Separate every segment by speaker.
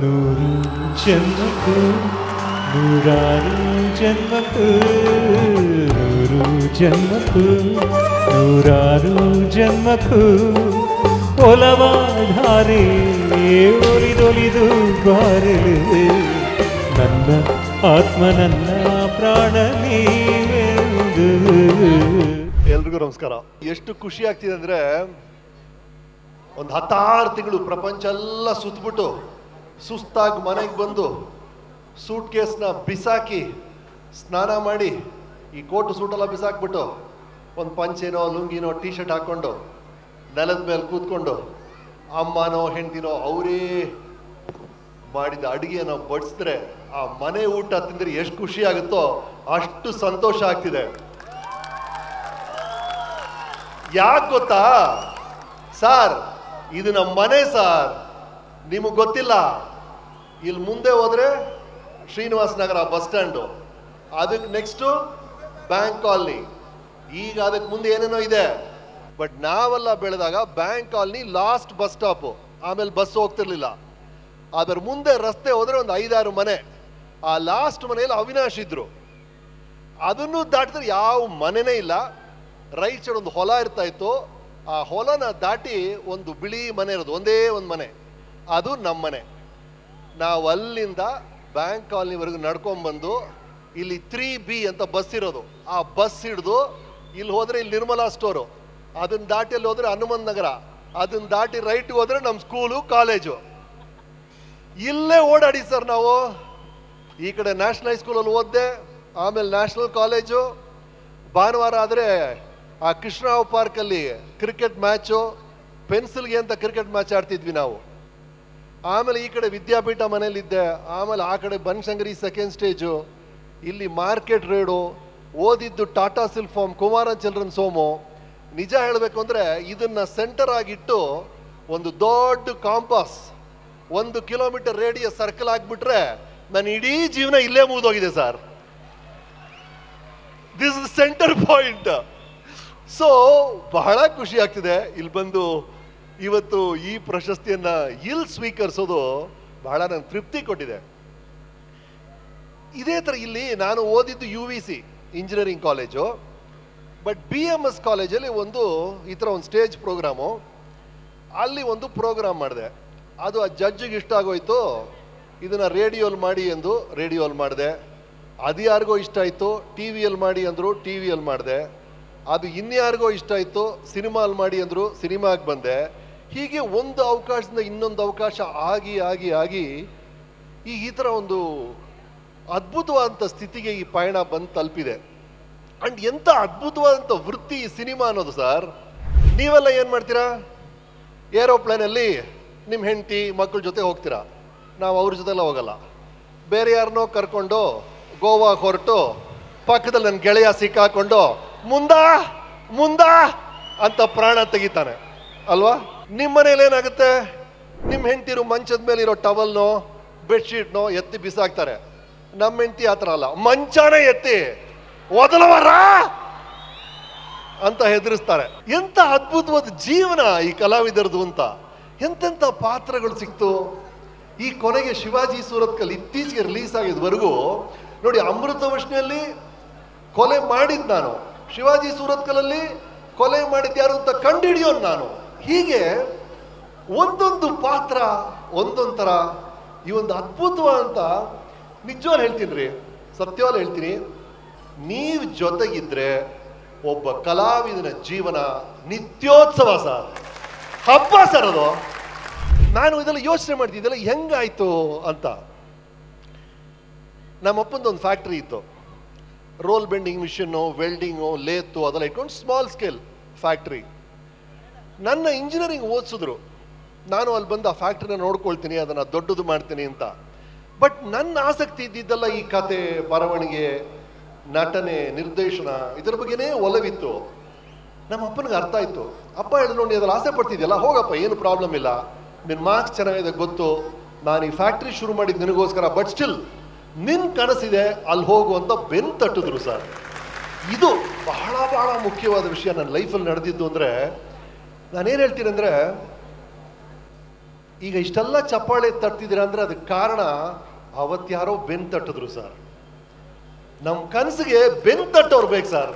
Speaker 1: ನೂರು ಜನ್ಮಕ್ಕೂ ನೂರಾರು ಜನ್ಮಕ್ಕೂ ನೂರು ಜನ್ಮಕ್ಕೂ ನೂರಾರು ಜನ್ಮಕ್ಕೂ ಒಲವಾಧಾರೆ ಒಲಿದೊಲಿದು ಬಾರಲು ನನ್ನ ಆತ್ಮ ನನ್ನ ಪ್ರಾಣ ನೀವೆಂದು.
Speaker 2: ಎಲ್ರಿಗೂ ನಮಸ್ಕಾರ. ಎಷ್ಟು ಖುಷಿ ಆಗ್ತಿದೆ ಅಂದರೆ, ಒಂದು 16 ತಿಂಗಳು ಪ್ರಪಂಚ ಎಲ್ಲ ಸುತ್ತಬಿಟ್ಟು ಸುಸ್ತಾಗಿ ಮನೆಗೆ ಬಂದು ಸೂಟ್ ಕೇಸ್ನ ಬಿಸಾಕಿ ಸ್ನಾನ ಮಾಡಿ ಈ ಕೋಟು ಸೂಟೆಲ್ಲ ಬಿಸಾಕ್ಬಿಟ್ಟು ಒಂದು ಪಂಚೆನೋ ಲುಂಗಿನೋ ಟೀ ಶರ್ಟ್ ಹಾಕ್ಕೊಂಡು ನೆಲದ ಮೇಲೆ ಕೂತ್ಕೊಂಡು ಅಮ್ಮನೋ ಹೆಂಡ್ತಿನೋ ಅವರೇ ಮಾಡಿದ ಅಡುಗೆನೋ ಬಡಿಸಿದ್ರೆ ಆ ಮನೆ ಊಟ ತಿಂದರೆ ಎಷ್ಟು ಖುಷಿ ಆಗುತ್ತೋ ಅಷ್ಟು ಸಂತೋಷ ಆಗ್ತಿದೆ. ಯಾಕೆ ಗೊತ್ತಾ ಸಾರ್, ಇದು ನಮ್ಮ ಮನೆ ಸಾರ್, ನಿಮಗೆ ಗೊತ್ತಿಲ್ಲ. ಇಲ್ಲಿ ಮುಂದೆ ಹೋದ್ರೆ ಶ್ರೀನಿವಾಸ ನಗರ ಬಸ್ ಸ್ಟ್ಯಾಂಡು, ಅದಕ್ಕೆ ನೆಕ್ಸ್ಟು ಬ್ಯಾಂಕ್ ಕಾಲನಿ, ಈಗ ಅದಕ್ಕೆ ಮುಂದೆ ಏನೇನೋ ಇದೆ. ಬಟ್ ನಾವೆಲ್ಲ ಬೆಳೆದಾಗ bank colony last bus stop, ಆಮೇಲೆ ಬಸ್ ಹೋಗ್ತಿರ್ಲಿಲ್ಲ. ಅದರ ಮುಂದೆ ರಸ್ತೆ ಹೋದ್ರೆ ಒಂದು 5-6 ಮನೆ. ಆ ಲಾಸ್ಟ್ ಮನೆಯಲ್ಲಿ ಅವಿನಾಶ್ ಇದ್ರು. ಅದನ್ನು ದಾಟಿದ್ರೆ ಯಾವ ಮನೆನೇ ಇಲ್ಲ. ರೈಟ್ ಸೈಡ್ ಒಂದು ಹೊಲ ಇರ್ತಾ ಇತ್ತು. ಆ ಹೊಲನ ದಾಟಿ ಒಂದು ಬಿಳಿ ಮನೆ ಇರೋದು, ಒಂದೇ ಒಂದು ಮನೆ, ಅದು ನಮ್ಮ ಮನೆ. ನಾವು ಅಲ್ಲಿಂದ ಬ್ಯಾಂಕ್ ಕಾಲನಿವರೆಗೂ ನಡ್ಕೊಂಡ್ಬಂದು ಇಲ್ಲಿ 3B ಅಂತ ಬಸ್ ಇರೋದು, ಆ ಬಸ್ ಹಿಡಿದು ಇಲ್ಲಿ ಹೋದರೆ ಇಲ್ಲಿ ನಿರ್ಮಲಾ ಸ್ಟೋರು, ಅದನ್ನ ದಾಟಿ ಅಲ್ಲಿ ಹೋದರೆ ಹನುಮಂತ ನಗರ, ಅದನ್ನ ದಾಟಿ ರೈಟ್ಗೆ ಹೋದರೆ ನಮ್ಮ ಸ್ಕೂಲು ಕಾಲೇಜು. ಇಲ್ಲೇ ಓಡಾಡಿ ಸರ್ ನಾವು. ಈ ಕಡೆ ನ್ಯಾಷನಲ್ ಹೈಸ್ಕೂಲಲ್ಲಿ ಓದಿದೆ, ಆಮೇಲೆ ನ್ಯಾಷನಲ್ ಕಾಲೇಜು. ಭಾನುವಾರ ಆದರೆ ಆ ಕೃಷ್ಣರಾವ್ ಪಾರ್ಕಲ್ಲಿ ಕ್ರಿಕೆಟ್ ಮ್ಯಾಚು, ಪೆನ್ಸಿಲ್ಗೆ ಅಂತ ಕ್ರಿಕೆಟ್ ಮ್ಯಾಚ್ ಆಡ್ತಿದ್ವಿ ನಾವು. ಆಮೇಲೆ ಈ ಕಡೆ ವಿದ್ಯಾಪೀಠ ಮನೇಲಿದ್ದೆ. ಆಮೇಲೆ ಆ ಕಡೆ ಬನಶಂಕರಿ ಸೆಕೆಂಡ್ ಸ್ಟೇಜು, ಇಲ್ಲಿ ಮಾರ್ಕೆಟ್ ರೇಡು. ಓದಿದ್ದು Tata silk farm, Kumara children's home. ನಿಜ ಹೇಳಬೇಕು ಅಂದರೆ ಇದನ್ನು ಸೆಂಟರ್ ಆಗಿಟ್ಟು ಒಂದು ದೊಡ್ಡ ಕಾಂಪಾಸ್ 1 ಕಿಲೋಮೀಟರ್ ರೇಡಿಯಸ್ ಸರ್ಕಲ್ ಆಗಿಬಿಟ್ರೆ ನನ್ನ ಇಡೀ ಜೀವನ ಇಲ್ಲೇ ಮುಗಿದೋಗಿದೆ sir. This is centre point. So ಬಹಳ ಖುಷಿ ಆಗ್ತಿದೆ ಇಲ್ಲಿ ಬಂದು ಇವತ್ತು ಈ ಪ್ರಶಸ್ತಿಯನ್ನ ಇಲ್ಲಿ ಸ್ವೀಕರಿಸೋದು ಬಹಳ ನನಗೆ ತೃಪ್ತಿ ಕೊಟ್ಟಿದೆ. ಇದೇ ಥರ ಇಲ್ಲಿ ನಾನು ಓದಿದ್ದು UVC engineering college. But BMS ಕಾಲೇಜಲ್ಲಿ ಈ ಥರ ಒಂದು ಸ್ಟೇಜ್ ಪ್ರೋಗ್ರಾಮು, ಅಲ್ಲಿ ಒಂದು ಪ್ರೋಗ್ರಾಮ್ ಮಾಡಿದೆ. ಅದು ಆ ಜಡ್ಜಿಗೆ ಇಷ್ಟ ಆಗೋಯ್ತು, ಇದನ್ನು ರೇಡಿಯೋಲ್ಲಿ ಮಾಡಿ ಎಂದು ರೇಡಿಯೋಲ್ಲಿ ಮಾಡಿದೆ. ಅದು ಯಾರಿಗೋ ಇಷ್ಟ ಆಯಿತು, TV ಯಲ್ಲಿ ಮಾಡಿ ಅಂದರು, TV ಯಲ್ಲಿ ಮಾಡಿದೆ. ಅದು ಇನ್ಯಾರಿಗೋ ಇಷ್ಟ ಆಯಿತು, ಸಿನಿಮಾಲ್ಲಿ ಮಾಡಿ ಅಂದರು, ಸಿನಿಮಾಗೆ ಬಂದೆ. ಹೀಗೆ ಒಂದು ಅವಕಾಶದಿಂದ ಇನ್ನೊಂದು ಅವಕಾಶ ಆಗಿ ಆಗಿ ಆಗಿ ಈ ಥರ ಒಂದು ಅದ್ಭುತವಾದಂಥ ಸ್ಥಿತಿಗೆ ಈ ಪಯಣ ಬಂದು ತಲುಪಿದೆ. ಅಂಡ್ ಎಂಥ ಅದ್ಭುತವಾದಂಥ ವೃತ್ತಿ ಈ ಸಿನಿಮಾ ಅನ್ನೋದು ಸರ್. ನೀವೆಲ್ಲ ಏನು ಮಾಡ್ತೀರಾ? ಏರೋಪ್ಲೇನಲ್ಲಿ ನಿಮ್ಮ ಹೆಂಡತಿ ಮಕ್ಕಳ ಜೊತೆ ಹೋಗ್ತೀರಾ. ನಾವು ಅವ್ರ ಜೊತೆಲ್ಲ ಹೋಗಲ್ಲ. ಬೇರೆ ಯಾರನ್ನೋ ಕರ್ಕೊಂಡು ಗೋವಾ ಹೊರಟು ಪಕ್ಕದಲ್ಲಿ ನನ್ನ ಗೆಳೆಯ ಸಿಕ್ಕಾಕೊಂಡು ಮುಂದ ಅಂತ ಪ್ರಾಣ ತೆಗಿತಾನೆ ಅಲ್ವಾ? ನಿಮ್ಮ ಮನೇಲಿ ಏನಾಗುತ್ತೆ? ನಿಮ್ಮ ಹೆಂಡತಿರು ಮಂಚದ ಮೇಲೆ ಇರೋ ಟವಲ್ನೋ ಬೆಡ್ಶೀಟ್ನೋ ಎತ್ತಿ ಬಿಸಾಕ್ತಾರೆ. ನಮ್ಮ ಹೆಂಡತಿ ಆ ಥರ ಅಲ್ಲ, ಮಂಚಾನೇ ಎತ್ತಿ ಒದಲವರ ಅಂತ ಹೆದರಿಸ್ತಾರೆ. ಎಂಥ ಅದ್ಭುತವಾದ ಜೀವನ ಈ ಕಲಾವಿದರದು ಅಂತ. ಎಂತೆಂಥ ಪಾತ್ರಗಳು ಸಿಕ್ತು. ಈ ಕೊನೆಗೆ ಶಿವಾಜಿ ಸೂರತ್ಕಲ್ ಇತ್ತೀಚೆಗೆ ರಿಲೀಸ್ ಆಗಿದ್ವರೆಗೂ ನೋಡಿ, ಅಮೃತವರ್ಷಿಣಿಯಲ್ಲಿ ಕೊಲೆ ಮಾಡಿದ್ದು ನಾನು, ಶಿವಾಜಿ ಸೂರತ್ಕಲಲ್ಲಿ ಕೊಲೆ ಮಾಡಿದ್ದು ಯಾರು ಅಂತ ಕಂಡುಹಿಡಿಯೋನು ನಾನು. ಹೀಗೆ ಒಂದೊಂದು ಪಾತ್ರ ಒಂದೊಂದು ಥರ. ಈ ಒಂದು ಅದ್ಭುತವಾದಂಥ, ನಿಜವಾಗ್ಲೂ ಹೇಳ್ತೀನಿ ರೀ, ಸತ್ಯವಾಗ್ಲೂ ಹೇಳ್ತೀನಿ, ನೀವು ಜೊತೆಗಿದ್ರೆ ಒಬ್ಬ ಕಲಾವಿದನ ಜೀವನ ನಿತ್ಯೋತ್ಸವ ಸರ್, ಹಬ್ಬ ಸರ್ ಅದು. ನಾನು ಇದೆಲ್ಲ ಯೋಚನೆ ಮಾಡ್ತಿದ್ದೆ, ಇದೆಲ್ಲ ಹೆಂಗಾಯ್ತು ಅಂತ. ನಮ್ಮಪ್ಪಂದೊಂದು ಫ್ಯಾಕ್ಟ್ರಿ ಇತ್ತು, ರೋಲ್ ಬೆಂಡಿಂಗ್ ಮಿಷನ್ನು, ವೆಲ್ಡಿಂಗು, ಲೇತು ಅದೆಲ್ಲ ಇಟ್ಕೊಂಡು ಸ್ಮಾಲ್ ಸ್ಕೇಲ್ ಫ್ಯಾಕ್ಟ್ರಿ. ನನ್ನ ಇಂಜಿನಿಯರಿಂಗ್ ಓದಿಸಿದ್ರು, ನಾನು ಅಲ್ಲಿ ಬಂದು ಆ ಫ್ಯಾಕ್ಟ್ರಿನ ನೋಡ್ಕೊಳ್ತೀನಿ, ಅದನ್ನು ದೊಡ್ಡದು ಮಾಡ್ತೀನಿ ಅಂತ. ಬಟ್ ನನ್ನ ಆಸಕ್ತಿ ಇದ್ದಿದ್ದಲ್ಲ ಈ ಕತೆ, ಬರವಣಿಗೆ, ನಟನೆ, ನಿರ್ದೇಶನ, ಇದ್ರ ಬಗ್ಗೆನೇ ಒಲವಿತ್ತು. ನಮ್ಮ ಅಪ್ಪನಿಗೆ ಅರ್ಥ ಆಯಿತು. ಅಪ್ಪ ಹೇಳಿದ್ರು, ನೋಡಿ ಅದ್ರಲ್ಲಿ ಆಸೆ ಪಡ್ತಿದ್ಯಲ್ಲ, ಹೋಗಪ್ಪ, ಏನು ಪ್ರಾಬ್ಲಮ್ ಇಲ್ಲ, ನಿನ್ನ ಮಾರ್ಕ್ಸ್ ಚೆನ್ನಾಗಿದೆ ಗೊತ್ತು, ನಾನು ಈ ಫ್ಯಾಕ್ಟ್ರಿ ಶುರು ಮಾಡಿದ್ದು ನಿನಗೋಸ್ಕರ, ಬಟ್ ಸ್ಟಿಲ್ ನಿನ್ನ ಕನಸಿದೆ, ಅಲ್ಲಿ ಹೋಗು ಅಂತ ಬೆನ್ನು ತಟ್ಟಿದ್ರು ಸರ್. ಇದು ಬಹಳ ಬಹಳ ಮುಖ್ಯವಾದ ವಿಷಯ ನನ್ನ ಲೈಫಲ್ಲಿ ನಡೆದಿದ್ದು. ಅಂದರೆ ನಾನೇನು ಹೇಳ್ತೀನಿ ಅಂದರೆ, ಈಗ ಇಷ್ಟೆಲ್ಲ ಚಪ್ಪಾಳೆ ತಟ್ಟಿದ್ದೀರಾ ಅಂದರೆ ಅದಕ್ಕೆ ಕಾರಣ ಅವತ್ಯಾರೋ ಬೆನ್ ತಟ್ಟಿದ್ರು ಸರ್. ನಮ್ಮ ಕನಸಿಗೆ ಬೆನ್ ತಟ್ಟವ್ರು ಬೇಕು ಸರ್.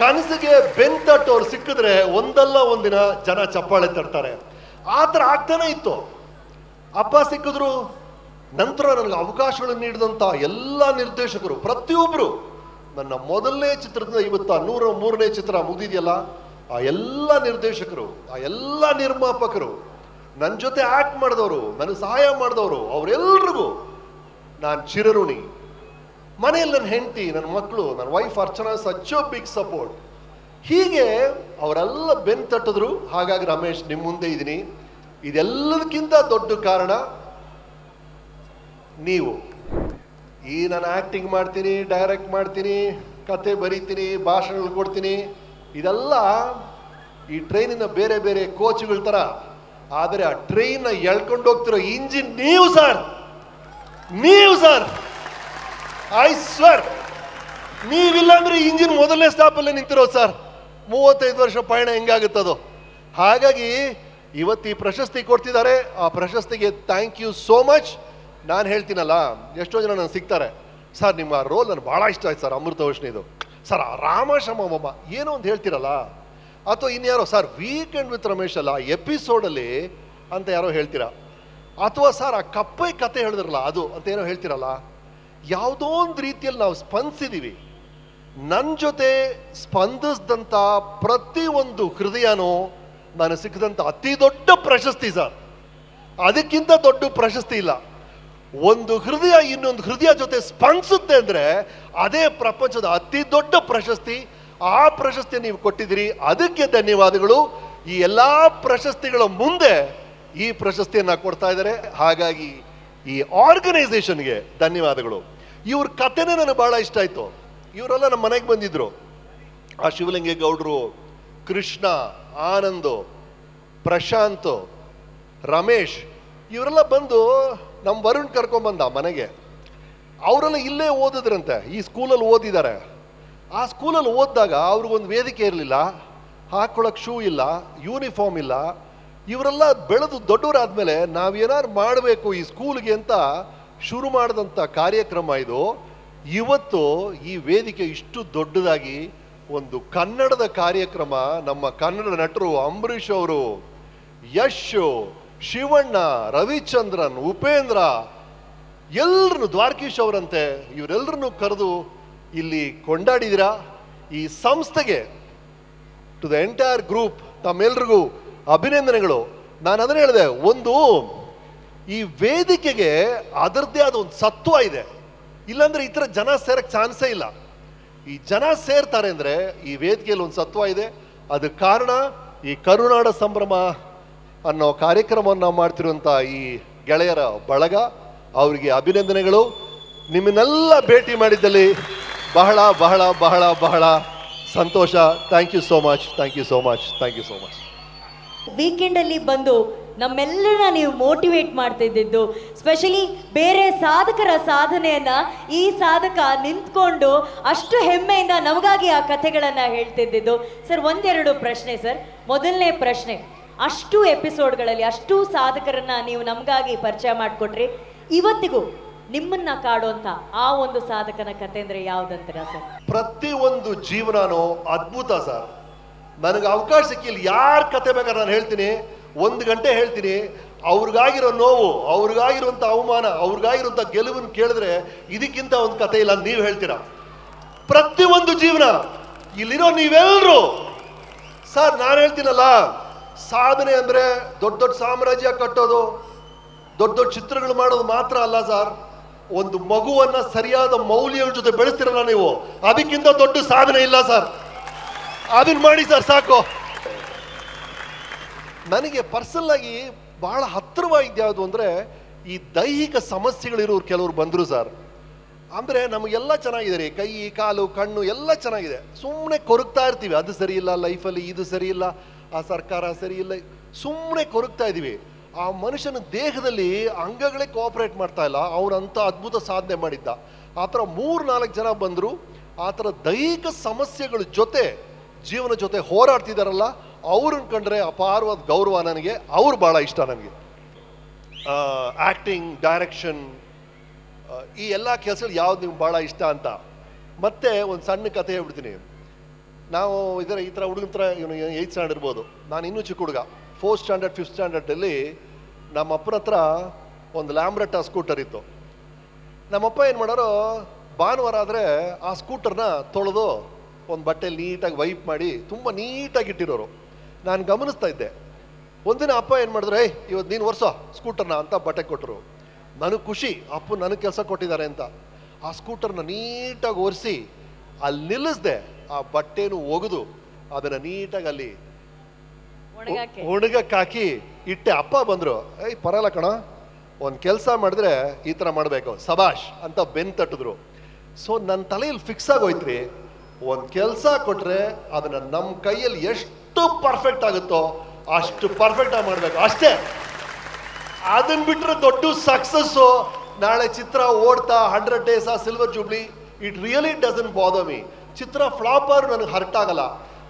Speaker 2: ಕನಸಿಗೆ ಬೆನ್ ತಟ್ಟವ್ರು ಸಿಕ್ಕಿದ್ರೆ ಒಂದಲ್ಲ ಒಂದಿನ ಜನ ಚಪ್ಪಾಳೆ ತಟ್ತಾರೆ. ಆ ಥರ ಆಗ್ತಾನೆ ಇತ್ತು. ಅಪ್ಪ ಸಿಕ್ಕಿದ್ರು. ನಂತರ ನನಗೆ ಅವಕಾಶಗಳನ್ನು ನೀಡಿದಂಥ ಎಲ್ಲ ನಿರ್ದೇಶಕರು ಪ್ರತಿಯೊಬ್ಬರು, ನನ್ನ ಮೊದಲನೇ ಚಿತ್ರದಿಂದ ಇವತ್ತು 103ನೇ ಚಿತ್ರ ಮುಗಿದಿದೆಯಲ್ಲ, ಆ ಎಲ್ಲ ನಿರ್ದೇಶಕರು, ಆ ಎಲ್ಲ ನಿರ್ಮಾಪಕರು, ನನ್ನ ಜೊತೆ ಆಕ್ಟ್ ಮಾಡಿದವರು, ನನಗೆ ಸಹಾಯ ಮಾಡಿದವರು, ಅವರೆಲ್ಲರಿಗೂ ನಾನು ಚಿರಋಣಿ. ಮನೆಯಲ್ಲಿ ನನ್ನ ಹೆಂಡತಿ, ನನ್ನ ಮಕ್ಕಳು, ನನ್ನ wife Archana, such big support. ಹೀಗೆ ಅವರೆಲ್ಲ ಬೆನ್ ತಟ್ಟಿದ್ರು. ಹಾಗಾಗಿ ರಮೇಶ್ ನಿಮ್ಮ ಮುಂದೆ ಇದ್ದೀನಿ. ಇದೆಲ್ಲದಕ್ಕಿಂತ ದೊಡ್ಡ ಕಾರಣ ನೀವು. ಈ ನಾನು ಆ್ಯಕ್ಟಿಂಗ್ ಮಾಡ್ತೀನಿ, ಡೈರೆಕ್ಟ್ ಮಾಡ್ತೀನಿ, ಕತೆ ಬರೀತೀನಿ, ಭಾಷಣಗಳು ಕೊಡ್ತೀನಿ, ಇದೆಲ್ಲ ಈ ಟ್ರೈನಿನ ಬೇರೆ ಬೇರೆ ಕೋಚ್ಗಳ ಥರ. ಆದರೆ ಆ ಟ್ರೈನ್ನ ಎಳ್ಕೊಂಡು ಹೋಗ್ತಿರೋ ಇಂಜಿನ್ ನೀವು ಸರ್. ನೀವು ಸರ್, ಐ ಸ್ವರ್. ನೀವಿಲ್ಲ ಅಂದ್ರೆ ಇಂಜಿನ್ ಮೊದಲನೇ ಸ್ಟಾಪಲ್ಲೇ ನಿಂತಿರೋದು ಸರ್. 35 ವರ್ಷ ಪಯಣ ಹೆಂಗಾಗುತ್ತದೋ. ಹಾಗಾಗಿ ಇವತ್ತು ಈ ಪ್ರಶಸ್ತಿ ಕೊಡ್ತಿದ್ದಾರೆ. ಆ ಪ್ರಶಸ್ತಿಗೆ ಥ್ಯಾಂಕ್ ಯು ಸೋ ಮಚ್. ನಾನು ಹೇಳ್ತೀನಲ್ಲ, ಎಷ್ಟೋ ಜನ ನನಗೆ ಸಿಗ್ತಾರೆ, ಸರ್ ನಿಮ್ಮ ರೋಲ್ ನನಗೆ ಭಾಳ ಇಷ್ಟ ಆಯ್ತು ಸರ್, ಅಮೃತವರ್ಷಿಣಿದು ಸರ್, ರಾಮಶಮಮ್ಮ ಏನೋ ಒಂದು ಹೇಳ್ತಿರಲ್ಲ, ಅಥವಾ ಇನ್ಯಾರೋ ಸರ್ ವೀಕೆಂಡ್ ವಿತ್ ರಮೇಶ್ ಅಲ್ಲ ಎಪಿಸೋಡಲ್ಲಿ ಅಂತ ಯಾರೋ ಹೇಳ್ತೀರಾ, ಅಥವಾ ಸರ್ ಆ ಕಪ್ಪೆ ಕತೆ ಹೇಳಿದ್ರಲ್ಲ ಅದು ಅಂತ ಏನೋ ಹೇಳ್ತಿರಲ್ಲ. ಯಾವುದೋ ಒಂದು ರೀತಿಯಲ್ಲಿ ನಾವು ಸ್ಪಂದಿಸಿದ್ದೀವಿ. ನನ್ನ ಜೊತೆ ಸ್ಪಂದಿಸಿದಂಥ ಪ್ರತಿಯೊಂದು ಹೃದಯನೂ ನನಗೆ ಸಿಕ್ಕಿದಂಥ ಅತಿ ದೊಡ್ಡ ಪ್ರಶಸ್ತಿ ಸರ್. ಅದಕ್ಕಿಂತ ದೊಡ್ಡ ಪ್ರಶಸ್ತಿ ಇಲ್ಲ. ಒಂದು ಹೃದಯ ಇನ್ನೊಂದು ಹೃದಯ ಜೊತೆ ಸ್ಪಂದಿಸುತ್ತೆ ಅಂದರೆ ಅದೇ ಪ್ರಪಂಚದ ಅತಿ ದೊಡ್ಡ ಪ್ರಶಸ್ತಿ. ಆ ಪ್ರಶಸ್ತಿ ನೀವು ಕೊಟ್ಟಿದ್ದೀರಿ, ಅದಕ್ಕೆ ಧನ್ಯವಾದಗಳು. ಈ ಎಲ್ಲ ಪ್ರಶಸ್ತಿಗಳ ಮುಂದೆ ಈ ಪ್ರಶಸ್ತಿಯನ್ನು ಕೊಡ್ತಾ ಇದ್ದಾರೆ. ಹಾಗಾಗಿ ಈ ಆರ್ಗನೈಸೇಷನ್ಗೆ ಧನ್ಯವಾದಗಳು. ಇವ್ರ ಕಥೆನೇ ನನಗೆ ಭಾಳ ಇಷ್ಟ ಆಯಿತು. ಇವರೆಲ್ಲ ನಮ್ಮ ಮನೆಗೆ ಬಂದಿದ್ರು. ಆ ಶಿವಲಿಂಗೇಗೌಡರು, ಕೃಷ್ಣ, ಆನಂದು, ಪ್ರಶಾಂತ್, ರಮೇಶ್, ಇವರೆಲ್ಲ ಬಂದು ನಮ್ಮ ವರುಣ್ ಕರ್ಕೊಂಬಂದ ಮನೆಗೆ. ಅವರೆಲ್ಲ ಇಲ್ಲೇ ಓದಿದ್ರಂತೆ, ಈ ಸ್ಕೂಲಲ್ಲಿ ಓದಿದ್ದಾರೆ. ಆ ಸ್ಕೂಲಲ್ಲಿ ಓದಿದಾಗ ಅವ್ರಿಗೊಂದು ವೇದಿಕೆ ಇರಲಿಲ್ಲ, ಹಾಕ್ಕೊಳಕ್ಕೆ ಶೂ ಇಲ್ಲ, ಯೂನಿಫಾರ್ಮ್ ಇಲ್ಲ. ಇವರೆಲ್ಲ ಬೆಳೆದು ದೊಡ್ಡವರಾದ್ಮೇಲೆ ನಾವೇನಾದ್ರು ಮಾಡಬೇಕು ಈ ಸ್ಕೂಲ್ಗೆ ಅಂತ ಶುರು ಮಾಡಿದಂಥ ಕಾರ್ಯಕ್ರಮ ಇದು. ಇವತ್ತು ಈ ವೇದಿಕೆ ಇಷ್ಟು ದೊಡ್ಡದಾಗಿ ಒಂದು ಕನ್ನಡದ ಕಾರ್ಯಕ್ರಮ. ನಮ್ಮ ಕನ್ನಡ ನಟರು ಅಂಬರೀಷ್ ಅವರು, ಯಶ್, ಶಿವಣ್ಣ, ರವಿಚಂದ್ರನ್, ಉಪೇಂದ್ರ, ಎಲ್ಲರನ್ನು, ದ್ವಾರಕೀಶ್ ಅವರಂತೆ, ಇವರೆಲ್ಲರನ್ನು ಕರೆದು ಇಲ್ಲಿ ಕೊಂಡಾಡಿದಿರ. ಈ ಸಂಸ್ಥೆಗೆ, ಟು ದ ಎಂಟೈರ್ ಗ್ರೂಪ್, ತಮ್ಮೆಲ್ರಿಗೂ ಅಭಿನಂದನೆಗಳು. ನಾನು ಅದನ್ನ ಹೇಳಿದೆ, ಒಂದು ಈ ವೇದಿಕೆಗೆ ಅದರದ್ದೇ ಆದ ಒಂದು ಸತ್ವ ಇದೆ. ಇಲ್ಲಾಂದ್ರೆ ಈ ಥರ ಜನ ಸೇರಕ್ಕೆ ಚಾನ್ಸೇ ಇಲ್ಲ. ಈ ಜನ ಸೇರ್ತಾರೆ ಅಂದರೆ ಈ ವೇದಿಕೆಯಲ್ಲಿ ಒಂದು ಸತ್ವ ಇದೆ. ಅದಕ್ಕೆ ಕಾರಣ ಈ ಕರುನಾಡ ಸಂಭ್ರಮ ಅನ್ನೋ ಕಾರ್ಯಕ್ರಮವನ್ನು ಮಾಡ್ತಿರುವಂಥ ಈ ಗೆಳೆಯರ ಬಳಗ. ಅವರಿಗೆ ಅಭಿನಂದನೆಗಳು. ನಿಮ್ಮನ್ನೆಲ್ಲ ಭೇಟಿ ಮಾಡಿದ್ದಲ್ಲಿ ಬಹಳ ಬಹಳ ಬಹಳ ಬಹಳ ಸಂತೋಷ. Thank you so much, thank you so much, thank you so much.
Speaker 3: ವೀಕೆಂಡಲ್ಲಿ ಬಂದು ನಮ್ಮೆಲ್ಲರನ್ನ ನೀವು ಮೋಟಿವೇಟ್ ಮಾಡ್ತಾ ಇದ್ದಿದ್ದು, ಸ್ಪೆಷಲಿ ಬೇರೆ ಸಾಧಕರ ಸಾಧನೆಯನ್ನ ಈ ಸಾಧಕ ನಿಂತ್ಕೊಂಡು ಅಷ್ಟು ಹೆಮ್ಮೆಯಿಂದ ನಮಗಾಗಿ ಆ ಕಥೆಗಳನ್ನು ಹೇಳ್ತಿದ್ದಿದ್ದು. ಸರ್, ಒಂದೆರಡು ಪ್ರಶ್ನೆ ಸರ್. ಮೊದಲನೇ ಪ್ರಶ್ನೆ, ಅಷ್ಟು ಎಪಿಸೋಡ್ಗಳಲ್ಲಿ ಅಷ್ಟು ಸಾಧಕರನ್ನ ನೀವು ನಮಗಾಗಿ ಪರಿಚಯ ಮಾಡಿಕೊಟ್ರಿ. ಇವತ್ತಿಗೂ ನಿಮ್ಮನ್ನ ಕಾಡುವಂತ ಆ ಒಂದು ಸಾಧಕನ ಕತೆ ಅಂದ್ರೆ ಯಾವ್ದಂತೀರ ಸರ್?
Speaker 2: ಪ್ರತಿಯೊಂದು ಜೀವನನೂ ಅದ್ಭುತ ಸರ್. ನನಗೆ ಅವಕಾಶ ಸಿಕ್ಕಿಲ್ಲ, ಯಾರ ಕತೆ ಬೇಕಾದ್ರೆ ನಾನು ಹೇಳ್ತೀನಿ, 1 ಗಂಟೆ ಹೇಳ್ತೀನಿ. ಅವ್ರಿಗಾಗಿರೋ ನೋವು, ಅವ್ರಿಗಾಗಿರುವಂಥ ಅವಮಾನ, ಅವ್ರಿಗಾಗಿರುವಂಥ ಗೆಲುವನ್ನು ಕೇಳಿದ್ರೆ ಇದಕ್ಕಿಂತ ಒಂದು ಕತೆ ಇಲ್ಲ ಅಂತ ನೀವು ಹೇಳ್ತೀರಾ. ಪ್ರತಿಯೊಂದು ಜೀವನ ಇಲ್ಲಿರೋ ನೀವೆಲ್ಲರೂ ಸರ್, ನಾನು ಹೇಳ್ತೀನಲ್ಲ, ಸಾಧನೆ ಅಂದರೆ ದೊಡ್ಡ ದೊಡ್ಡ ಸಾಮ್ರಾಜ್ಯ ಕಟ್ಟೋದು, ದೊಡ್ಡ ದೊಡ್ಡ ಚಿತ್ರಗಳು ಮಾಡೋದು ಮಾತ್ರ ಅಲ್ಲ ಸರ್. ಒಂದು ಮಗುವನ್ನ ಸರಿಯಾದ ಮೌಲ್ಯಗಳ ಜೊತೆ ಬೆಳೆಸ್ತಿರಲ್ಲ ನೀವು, ಅದಕ್ಕಿಂತ ದೊಡ್ಡ ಸಾಧನೆ ಇಲ್ಲ ಸರ್. ಅದನ್ನ ಮಾಡಿ ಸರ್, ಸಾಕು. ನನಗೆ ಪರ್ಸನಲ್ ಆಗಿ ಬಹಳ ಹತ್ತಿರವಾಗಿದ್ದು ಯಾವುದು ಅಂದರೆ ಈ ದೈಹಿಕ ಸಮಸ್ಯೆಗಳಿರೋರು ಕೆಲವರು ಬಂದರು ಸರ್. ಅಂದರೆ ನಮಗೆಲ್ಲ ಚೆನ್ನಾಗಿದೆ ರೀ, ಕೈ, ಕಾಲು, ಕಣ್ಣು ಎಲ್ಲ ಚೆನ್ನಾಗಿದೆ. ಸುಮ್ಮನೆ ಕೊರಗ್ತಾ ಇರ್ತೀವಿ, ಅದು ಸರಿ ಇಲ್ಲ ಲೈಫಲ್ಲಿ, ಇದು ಸರಿ ಇಲ್ಲ, ಆ ಸರ್ಕಾರ ಸರಿ ಇಲ್ಲ, ಸುಮ್ಮನೆ ಕೊರಗ್ತಾ ಇದ್ದೀವಿ. ಆ ಮನುಷ್ಯನ ದೇಹದಲ್ಲಿ ಅಂಗಗಳೇ ಕೋಆಪರೇಟ್ ಮಾಡ್ತಾ ಇಲ್ಲ. ಅವನಂಥ ಅದ್ಭುತ ಸಾಧನೆ ಮಾಡಿದ್ದ. ಆ ಥರ 3-4 ಜನ ಬಂದರು. ಆ ಥರ ದೈಹಿಕ ಸಮಸ್ಯೆಗಳ ಜೊತೆ ಜೀವನ ಜೊತೆ ಹೋರಾಡ್ತಿದ್ದಾರಲ್ಲ, ಅವ್ರನ್ನ ಕಂಡ್ರೆ ಅಪಾರವಾದ ಗೌರವ ನನಗೆ. ಅವ್ರು ಭಾಳ ಇಷ್ಟ ನನಗೆ. ಆ್ಯಕ್ಟಿಂಗ್, ಡೈರೆಕ್ಷನ್, ಈ ಎಲ್ಲ ಕೆಲಸಗಳು ಯಾವ್ದು ನಿಮ್ಗೆ ಭಾಳ ಇಷ್ಟ ಅಂತ. ಮತ್ತೆ ಒಂದು ಸಣ್ಣ ಕಥೆ ಹೇಳ್ಬಿಡ್ತೀನಿ. ನಾವು ಈ ಥರ ಹುಡುಗನ ಥರ ಇವನು 8th ಸ್ಟ್ಯಾಂಡರ್ಡ್ ಇರ್ಬೋದು, ನಾನು ಇನ್ನೂ ಚಿಕ್ಕ ಹುಡುಗ. 4th ಸ್ಟ್ಯಾಂಡರ್ಡ್ 5th ಸ್ಟ್ಯಾಂಡರ್ಡಲ್ಲಿ ನಮ್ಮ ಅಪ್ಪನ ಹತ್ರ ಒಂದು ಲ್ಯಾಂಬ್ರೆಟಾ ಸ್ಕೂಟರ್ ಇತ್ತು. ನಮ್ಮಪ್ಪ ಏನು ಮಾಡೋರು, ಭಾನುವಾರ ಆದರೆ ಆ ಸ್ಕೂಟರ್ನ ತೊಳೆದು ಒಂದು ಬಟ್ಟೆಯಲ್ಲಿ ನೀಟಾಗಿ ವೈಪ್ ಮಾಡಿ ತುಂಬ ನೀಟಾಗಿ ಇಟ್ಟಿರೋರು. ನಾನು ಗಮನಿಸ್ತಾ ಇದ್ದೆ. ಒಂದಿನ ಅಪ್ಪ ಏನು ಮಾಡಿದ್ರು, ಇವತ್ತು ನೀನು ಒರೆಸೋ ಸ್ಕೂಟರ್ನ ಅಂತ ಬಟ್ಟೆ ಕೊಟ್ಟರು. ನನಗೆ ಖುಷಿ, ಅಪ್ಪ ನನಗೆ ಕೆಲಸ ಕೊಟ್ಟಿದ್ದಾರೆ ಅಂತ. ಆ ಸ್ಕೂಟರ್ನ ನೀಟಾಗಿ ಒರೆಸಿ ಅಲ್ಲಿ ನಿಲ್ಲಿಸ್ದೆ. ಆ ಬಟ್ಟೆನೂ ಒಗೆದು ಅದನ್ನು ನೀಟಾಗಿ ಅಲ್ಲಿ ಒಣಗಕ್ಕೆ ಹಾಕಿ ಇಟ್ಟೆ. ಅಪ್ಪ ಬಂದರು, ಪರಲ್ಲ ಕಣ, ಒಂದು ಕೆಲಸ ಮಾಡಿದ್ರೆ ಈ ಥರ ಮಾಡಬೇಕು, ಸಬಾಷ್ ಅಂತ ಬೆನ್ ತಟ್ಟಿದ್ರು. ಸೊ ನನ್ನ ತಲೆಯಲ್ಲಿ ಫಿಕ್ಸ್ ಆಗೋಯ್ತ್ರಿ, ಒಂದು ಕೆಲಸ ಕೊಟ್ಟರೆ ಅದನ್ನು ನಮ್ಮ ಕೈಯಲ್ಲಿ ಎಷ್ಟು ಪರ್ಫೆಕ್ಟ್ ಆಗುತ್ತೋ ಅಷ್ಟು ಪರ್ಫೆಕ್ಟಾಗಿ ಮಾಡಬೇಕು ಅಷ್ಟೇ. ಅದನ್ನ ಬಿಟ್ಟರೆ ದೊಡ್ಡ ಸಕ್ಸಸ್ಸು, ನಾಳೆ ಚಿತ್ರ ಓಡ್ತಾ 100 days silver jubilee, it really doesn't bother me. ಚಿತ್ರ ಫ್ಲಾಪ್ ಆದ್ರೂ ನನಗೆ ಹರ್ಟ್ ಆಗಲ್ಲ.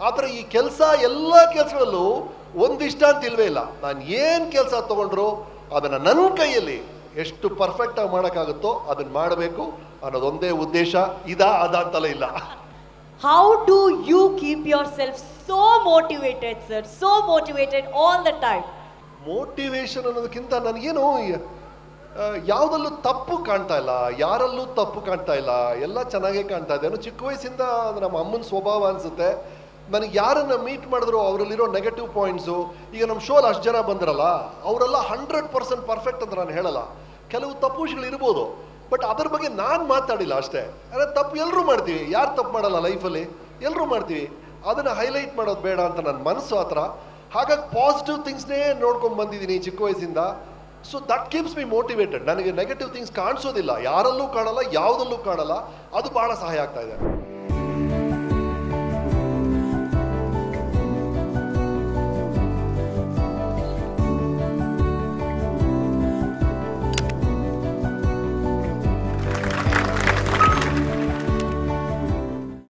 Speaker 2: ಆದರೆ ಈ ಕೆಲಸ ಎಲ್ಲ ಕೆಲಸಗಳಲ್ಲೂ ಒಂದಿಷ್ಟ ಅಂತ ಇಲ್ವೇ ಇಲ್ಲ. ನಾನು ಏನು ಕೆಲಸ ತೊಗೊಂಡ್ರು ಅದನ್ನು ನನ್ನ ಕೈಯಲ್ಲಿ ಎಷ್ಟು ಪರ್ಫೆಕ್ಟಾಗಿ ಮಾಡೋಕ್ಕಾಗುತ್ತೋ ಅದನ್ನು ಮಾಡಬೇಕು ಅನ್ನೋದೊಂದೇ ಉದ್ದೇಶ. ಅದ ಅಂತಲೇ ಇಲ್ಲ.
Speaker 3: How do you keep yourself so motivated, sir? So motivated all the time?
Speaker 2: Motivation ಅನ್ನೋದಕ್ಕಿಂತ ನನಗೇನು ಯಾವುದಲ್ಲೂ ತಪ್ಪು ಕಾಣ್ತಾ ಇಲ್ಲ, ಯಾರಲ್ಲೂ ತಪ್ಪು ಕಾಣ್ತಾ ಇಲ್ಲ, ಎಲ್ಲ ಚೆನ್ನಾಗೇ ಕಾಣ್ತಾ ಇದೆ. ಚಿಕ್ಕ ವಯಸ್ಸಿಂದ ನಮ್ಮ ಅಮ್ಮನ ಸ್ವಭಾವ ಅನಿಸುತ್ತೆ. ನನಗೆ ಯಾರನ್ನ ಮೀಟ್ ಮಾಡಿದ್ರು ಅವರಲ್ಲಿರೋ ನೆಗೆಟಿವ್ ಪಾಯಿಂಟ್ಸು, ಈಗ ನಮ್ಮ ಶೋಲ್ ಅಷ್ಟು ಜನ ಬಂದಿರಲ್ಲ, ಅವರೆಲ್ಲ 100% ಪರ್ಫೆಕ್ಟ್ ಅಂತ ನಾನು ಹೇಳಲ್ಲ. ಕೆಲವು ತಪ್ಪುಗಳು ಇರ್ಬೋದು, ಬಟ್ ಅದ್ರ ಬಗ್ಗೆ ನಾನು ಮಾತಾಡಿಲ್ಲ ಅಷ್ಟೇ. ಅಂದರೆ ತಪ್ಪು ಎಲ್ಲರೂ ಮಾಡ್ತೀವಿ, ಯಾರು ತಪ್ಪು ಮಾಡಲ್ಲ ಲೈಫಲ್ಲಿ, ಎಲ್ಲರೂ ಮಾಡ್ತೀವಿ. ಅದನ್ನು ಹೈಲೈಟ್ ಮಾಡೋದು ಬೇಡ ಅಂತ ನನ್ನ ಮನಸ್ಸು ಆ ಥರ. ಹಾಗಾಗಿ ಪಾಸಿಟಿವ್ ಥಿಂಗ್ಸ್ನೇ ನೋಡ್ಕೊಂಡು ಬಂದಿದ್ದೀನಿ ಚಿಕ್ಕ ವಯಸ್ಸಿಂದ. So that keeps me motivated. ನನಗೆ ನೆಗೆಟಿವ್ ಥಿಂಗ್ಸ್ ಕಾಣಿಸೋದಿಲ್ಲ, ಯಾರಲ್ಲೂ ಕಾಣಲ್ಲ, ಯಾವುದಲ್ಲೂ ಕಾಣಲ್ಲ. ಅದು ಭಾಳ ಸಹಾಯ ಆಗ್ತಾ ಇದೆ.